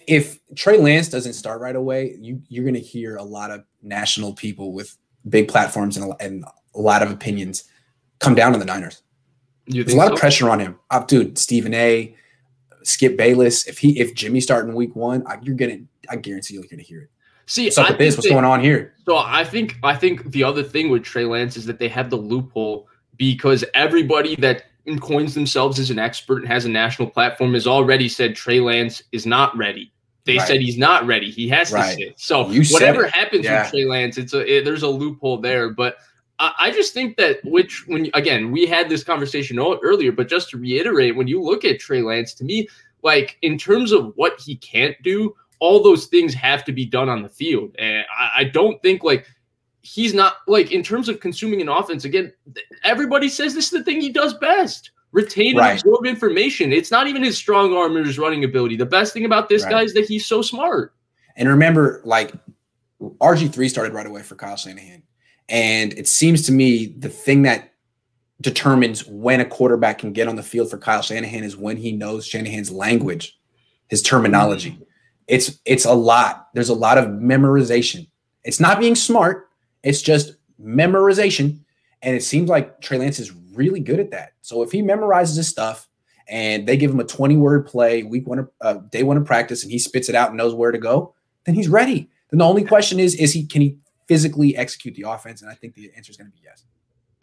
if Trey Lance doesn't start right away, you're going to hear a lot of national people with big platforms and a lot of opinions come down on the Niners. There's a lot of pressure on him. Dude, Stephen A., Skip Bayless. If Jimmy's starting week 1, I guarantee you're going to hear it. See, what's up with this? What's going on here? So I think the other thing with Trey Lance is that they have the loophole because everybody that coins themselves as an expert and has a national platform has already said Trey Lance is not ready. They said he's not ready. He has to sit. So whatever happens with Trey Lance, there's a loophole there. But I just think that again, we had this conversation earlier, but just to reiterate, when you look at Trey Lance, to me, like in terms of what he can't do, all those things have to be done on the field. And I don't think like he's not like in terms of consuming an offense. Again, everybody says this is the thing he does best. Retain and absorb information. It's not even his strong arm or his running ability. The best thing about this guy is that he's so smart. And remember, like RG3 started right away for Kyle Shanahan. And it seems to me the thing that determines when a quarterback can get on the field for Kyle Shanahan is when he knows Shanahan's language, his terminology. It's a lot. There's a lot of memorization. It's not being smart. It's just memorization. And it seems like Trey Lance is really good at that. So if he memorizes his stuff and they give him a 20-word play day 1 of practice and he spits it out and knows where to go, then he's ready. Then the only question is can he physically execute the offense? And I think the answer is going to be yes.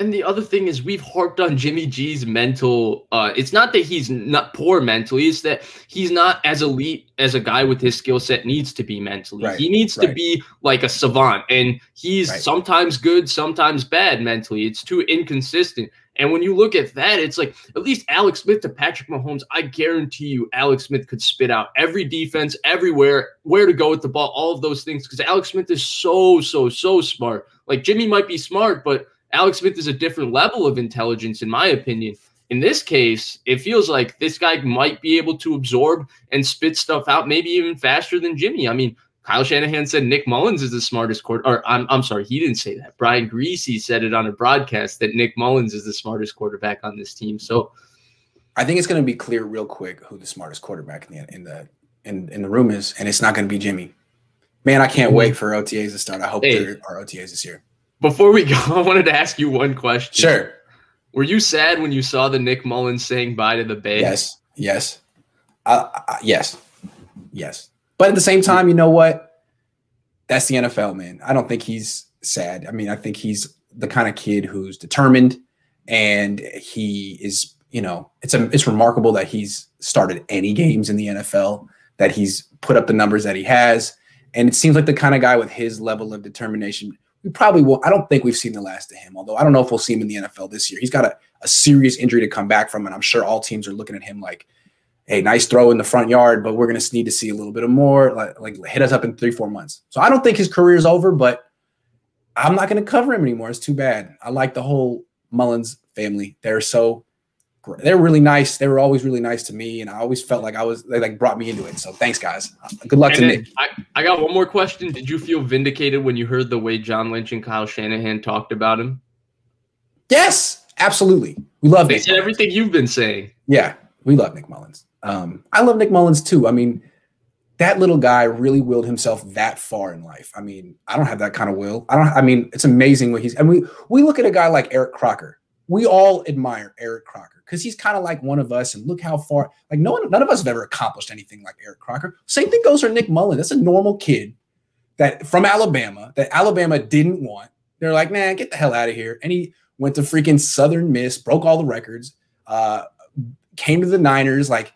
And the other thing is we've harped on Jimmy G's mental. It's not that he's not poor mentally. It's that he's not as elite as a guy with his skill set needs to be mentally. He needs to be like a savant. And he's sometimes good, sometimes bad mentally. It's too inconsistent. And when you look at that, it's like at least Alex Smith to Patrick Mahomes, I guarantee you Alex Smith could spit out every defense, everywhere, where to go with the ball, all of those things. Because Alex Smith is so smart. Like Jimmy might be smart, but Alex Smith is a different level of intelligence, in my opinion. In this case, it feels like this guy might be able to absorb and spit stuff out maybe even faster than Jimmy. I mean, Kyle Shanahan said Nick Mullins is the smartest quarterback. Or I'm sorry, he didn't say that. Brian Greasy said it on a broadcast that Nick Mullins is the smartest quarterback on this team. So I think it's going to be clear real quick who the smartest quarterback in the room is, and it's not going to be Jimmy. Man, I can't wait for OTAs to start. I hope there are OTAs this year. Before we go, I wanted to ask you one question. Sure. Were you sad when you saw the Nick Mullins saying bye to the Bay? Yes. But at the same time, you know what? That's the NFL, man. I don't think he's sad. I mean, I think he's the kind of kid who's determined, and he is, it's remarkable that he's started any games in the NFL, that he's put up the numbers that he has. And it seems like the kind of guy with his level of determination, we probably will. I don't think we've seen the last of him, although I don't know if we'll see him in the NFL this year. He's got a serious injury to come back from, and I'm sure all teams are looking at him like, hey, nice throw in the front yard, but we're going to need to see a little bit of more, like hit us up in 3-4 months. So I don't think his career is over, but I'm not going to cover him anymore. It's too bad. I like the whole Mullins family. They're really nice. They were always really nice to me, and I always felt like they brought me into it. So thanks, guys. Good luck to Nick. I got one more question. Did you feel vindicated when you heard the way John Lynch and Kyle Shanahan talked about him? Yes, absolutely. We love Nick. They said everything you've been saying. Yeah, we love Nick Mullins. I love Nick Mullins too. I mean, that little guy really willed himself that far in life. I mean, I don't have that kind of will. It's amazing what he's, and we look at a guy like Eric Crocker. We all admire Eric Crocker because he's kind of like one of us, and look how far, like none of us have ever accomplished anything like Eric Crocker. Same thing goes for Nick Mullins. That's a normal kid from Alabama that Alabama didn't want. They're like, man, get the hell out of here. And he went to freaking Southern Miss, broke all the records, came to the Niners. Like,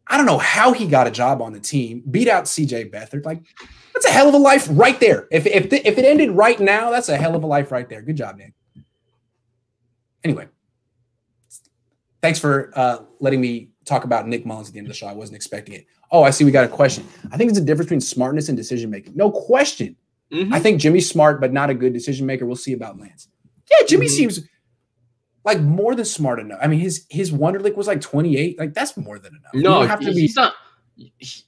I don't know how he got a job on the team, beat out CJ Beathard. Like, that's a hell of a life right there. If it ended right now, that's a hell of a life right there. Good job, Nick. Anyway, thanks for letting me talk about Nick Mullins at the end of the show. I wasn't expecting it. Oh, I see we got a question. I think it's a difference between smartness and decision-making. No question. I think Jimmy's smart, but not a good decision-maker. We'll see about Lance. Yeah, Jimmy seems like more than smart enough. I mean, his Wonderlic was like 28. Like, that's more than enough. No, he's not.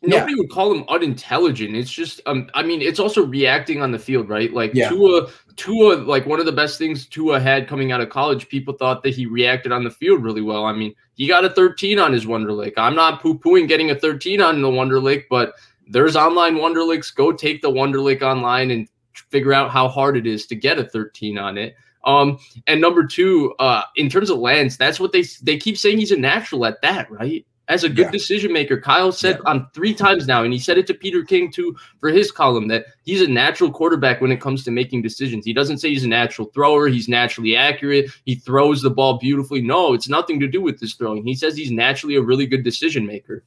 Nobody would call him unintelligent. It's just, it's also reacting on the field, right? Like Tua, like one of the best things Tua had coming out of college, people thought that he reacted on the field really well. I mean, he got a 13 on his Wonderlic. I'm not poo-pooing getting a 13 on the Wonderlic, but there's online Wonderlicks. Go take the Wonderlick online and figure out how hard it is to get a 13 on it. And number two, in terms of Lance, that's what they keep saying he's a natural at that, right? As a good decision maker. Kyle said on 3 times now, and he said it to Peter King too for his column, that he's a natural quarterback when it comes to making decisions. He doesn't say he's a natural thrower. He's naturally accurate. He throws the ball beautifully. No, it's nothing to do with his throwing. He says he's naturally a really good decision maker.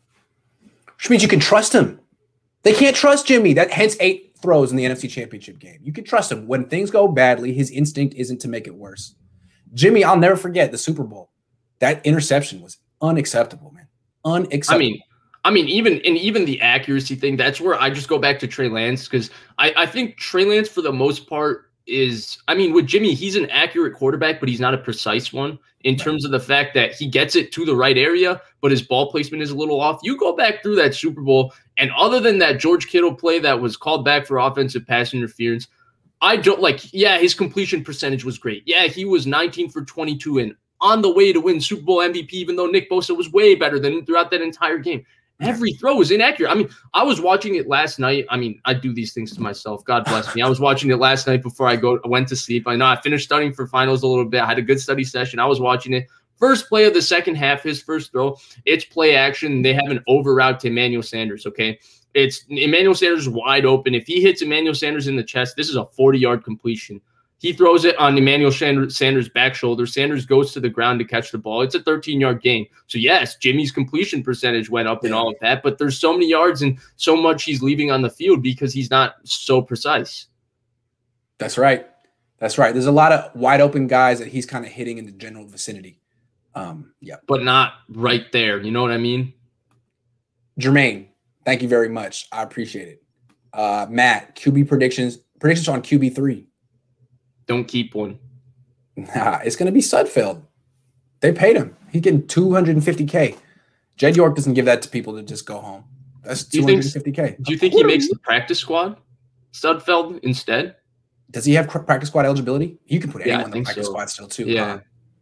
Which means you can trust him. They can't trust Jimmy. That hence 8 throws in the NFC Championship game. You can trust him. When things go badly, his instinct isn't to make it worse. Jimmy, I'll never forget the Super Bowl. That interception was unacceptable, man. Unacceptable. I mean, even the accuracy thing, that's where I just go back to Trey Lance, because I think Trey Lance, for the most part, is, I mean, with Jimmy, he's an accurate quarterback, but he's not a precise one in terms of the fact that he gets it to the right area, but his ball placement is a little off. You go back through that Super Bowl, and other than that George Kittle play that was called back for offensive pass interference, I don't his completion percentage was great. Yeah, he was 19 for 22 and on the way to win Super Bowl MVP, even though Nick Bosa was way better than him throughout that entire game. Every throw was inaccurate. I mean, I was watching it last night. I mean, I do these things to myself. God bless me. I was watching it last night before I went to sleep. I know I finished studying for finals a little bit. I had a good study session. I was watching it. First play of the second half, his first throw, it's play action. They have an over route to Emmanuel Sanders, okay? It's Emmanuel Sanders wide open. If he hits Emmanuel Sanders in the chest, this is a 40-yard completion. He throws it on Emmanuel Sanders' back shoulder. Sanders goes to the ground to catch the ball. It's a 13-yard gain. So, yes, Jimmy's completion percentage went up and all of that, but there's so many yards and so much he's leaving on the field because he's not so precise. That's right. That's right. There's a lot of wide open guys that he's kind of hitting in the general vicinity. But not right there. You know what I mean? Jermaine, thank you very much. I appreciate it. Matt, QB predictions on QB3. Don't keep one. Nah, it's going to be Sudfeld. They paid him. He's getting $250K. Jed York doesn't give that to people to just go home. That's $250K. Do you think he makes the practice squad, Sudfeld, instead? Does he have practice squad eligibility? You can put anyone in the practice squad still, too. Yeah.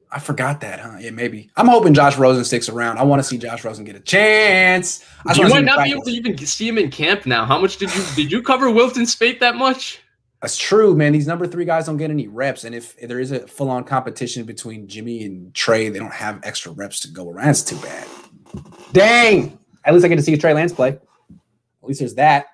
I forgot that, huh? Yeah, maybe. I'm hoping Josh Rosen sticks around. I want to see Josh Rosen get a chance. You might not be able to even see him in camp now. How much did you cover Wilton Spate that much? That's true, man. These number 3 guys don't get any reps. And if there is a full-on competition between Jimmy and Trey, they don't have extra reps to go around. It's too bad. Dang. At least I get to see Trey Lance play. At least there's that.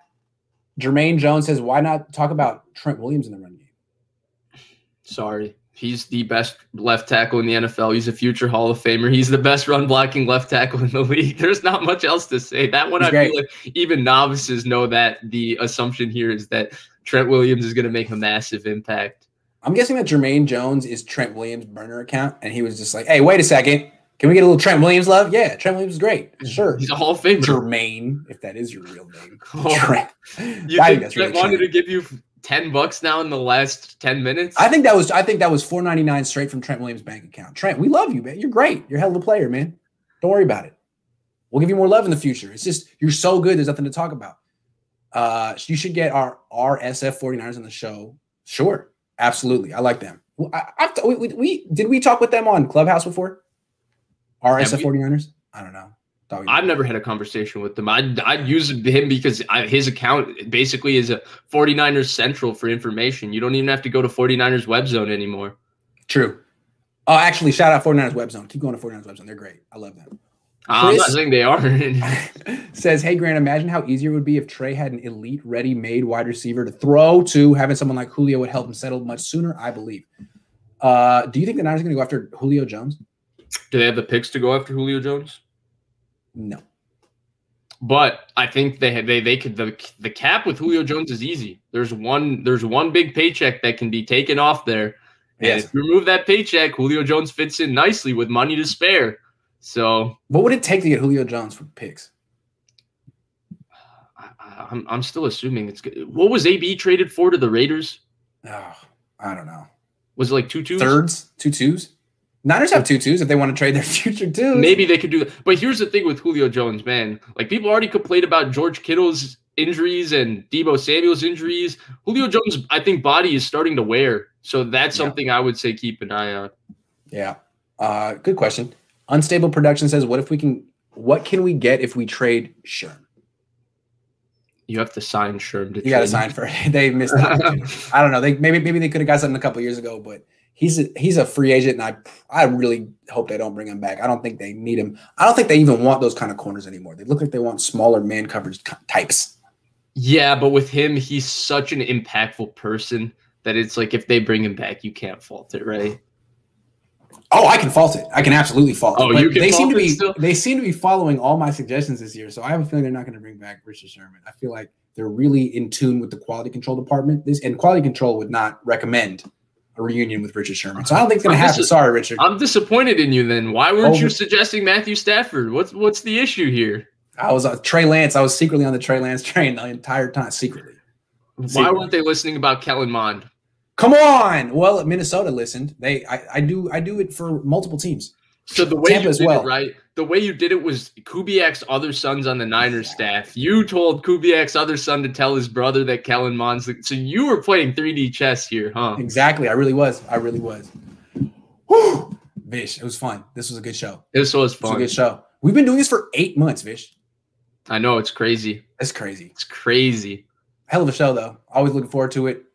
Jermaine Jones says, why not talk about Trent Williams in the run game? Sorry. He's the best left tackle in the NFL. He's a future Hall of Famer. He's the best run-blocking left tackle in the league. There's not much else to say. That one, I feel like even novices know that the assumption here is that Trent Williams is going to make a massive impact. I'm guessing that Jermaine Jones is Trent Williams' burner account, and he was just like, hey, wait a second. Can we get a little Trent Williams love? Yeah, Trent Williams is great. Sure. He's a Hall of Famer. Jermaine, if that is your real name. Trent. You think Trent wanted to give you $10 now in the last 10 minutes? I think that was $4.99 straight from Trent Williams' bank account. Trent, we love you, man. You're great. You're a hell of a player, man. Don't worry about it. We'll give you more love in the future. It's just you're so good. There's nothing to talk about. You should get our SF 49ers on the show. Sure, absolutely. I like them. Did we talk with them on Clubhouse before? SF 49ers? I don't know. I've never had a conversation with them. I'd use him because his account basically is a 49ers Central for information. You don't even have to go to 49ers Web Zone anymore. True. Oh, actually, shout out 49ers Web Zone. Keep going to 49ers Web Zone. They're great. I love them. I'm not saying they are. Says, hey, Grant, imagine how easier it would be if Trey had an elite, ready-made wide receiver to throw to. Having someone like Julio would help him settle much sooner, I believe. Do you think the Niners are going to go after Julio Jones? Do they have the picks to go after Julio Jones? No. But I think they could. The cap with Julio Jones is easy. There's one big paycheck that can be taken off there. And if you remove that paycheck, Julio Jones fits in nicely with money to spare. So what would it take to get Julio Jones for picks? I'm still assuming it's good. What was AB traded for to the Raiders? Oh, I don't know. Was it like 2 2s? Thirds? 2 2s? Niners have 2 2s if they want to trade their future too. Maybe they could do that. But here's the thing with Julio Jones, man. Like, people already complained about George Kittle's injuries and Deebo Samuel's injuries. Julio Jones, I think, body is starting to wear. So that's something I would say keep an eye on. Yeah. Good question. Unstable Production says, what can we get if we trade Sherm? You have to sign Sherm. You got to sign for it. They missed that. I don't know. Maybe they could have got something a couple years ago, but he's a free agent, and I really hope they don't bring him back. I don't think they need him. I don't think they even want those kind of corners anymore. They look like they want smaller man coverage types. Yeah, but with him, he's such an impactful person that it's like if they bring him back, you can't fault it, right? Oh, I can fault it. I can absolutely fault it. Oh, you can they fault seem to it be still? They seem to be following all my suggestions this year, so I have a feeling they're not going to bring back Richard Sherman. I feel like they're really in tune with the quality control department. And quality control would not recommend a reunion with Richard Sherman. So I don't think it's going to happen. Sorry, Richard. I'm disappointed in you then. Why weren't you suggesting Matthew Stafford? What's the issue here? I was Trey Lance. I was secretly on the Trey Lance train the entire time, secretly. Why weren't they listening about Kellen Mond? Come on. Well, Minnesota listened. I do it for multiple teams. So the way you did it, right? The way you did it was Kubiak's other son's on the Niners staff. You told Kubiak's other son to tell his brother that Kellen Mond's. So you were playing 3D chess here, huh? Exactly. I really was. Whew. Vish, it was fun. This was a good show. This was fun. It was a good show. We've been doing this for 8 months, Vish. I know. It's crazy. It's crazy. It's crazy. Hell of a show, though. Always looking forward to it.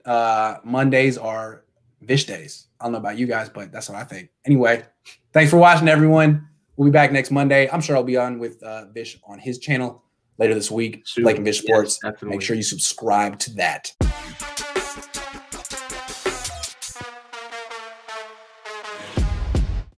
Mondays are Vish days. I don't know about you guys, but that's what I think. Anyway, thanks for watching, everyone. We'll be back next Monday. I'm sure I'll be on with Vish on his channel later this week, Blake and Vish Sports. Yes, make sure you subscribe to that.